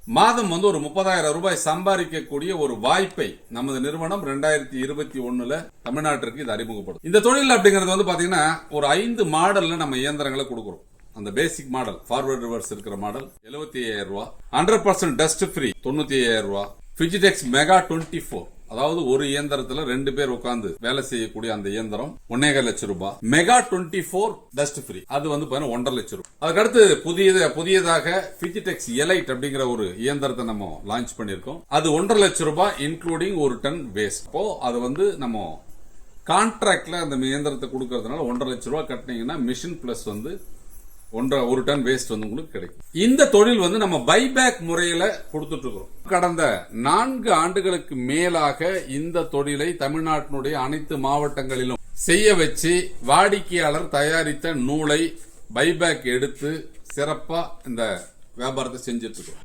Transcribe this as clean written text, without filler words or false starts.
மாதம் ஒரு 30,000 ரூபாய் சம்பாதிக்கக்கூடிய ஒரு வாய்ப்பை நமது நிறுவனம் 2021 தமிழ்நாட்டிற்கு இது அறிமுகப்படும். இந்த தொழில் அப்படிங்கிறது பாத்தீங்கன்னா ஒரு 5 மாடல்ல நம்ம இயந்திரங்களை கொடுக்கிறோம். அந்த பேசிக் மாடல் ஃபார்வர்ட் ரிவர்ஸ் இருக்கிற மாடல் 75,000 ரூபாய், 100% டஸ்ட் ஃப்ரீ 95,000 ரூபாய், பிஜிடெக்ஸ் மெகா 24, அதாவது ஒரு இயந்திரத்துல 2 பேர் உட்கார்ந்து வேலை செய்யக்கூடிய அந்த இயந்திரம் 1.5 லட்சம் ரூபாய். மெகா 24 டஸ்ட் ஃப்ரீ அது 1.5 லட்சம் ரூபாய். அதுக்கடுத்து புதியதாக பிஜிடெக்ஸ் எலைட் அப்படிங்கிற ஒரு இயந்திரத்தை நம்ம லான்ச் பண்ணிருக்கோம். அது 1.5 லட்சம் ரூபாய் இன்க்ளூடிங் 1 டன் வேஸ்ட். அப்போ அது நம்ம கான்ட்ராக்ட்ல அந்த இயந்திரத்தை கொடுக்கறதுனால 1.5 லட்சம் ரூபாய் கட்டினீங்கன்னா மிஷின் பிளஸ் 1 டன் வேஸ்ட் உங்களுக்கு கிடைக்கும். இந்த தொழில் நம்ம பைபேக் முறையில கொடுத்துட்டு இருக்கிறோம். கடந்த 4 ஆண்டுகளுக்கு மேலாக இந்த தொழிலை தமிழ்நாட்டினுடைய அனைத்து மாவட்டங்களிலும் செய்ய வச்சு வாடிக்கையாளர் தயாரித்த நூலை பைபேக் எடுத்து சிறப்பா இந்த வியாபாரத்தை செஞ்சிட்டு இருக்கோம்.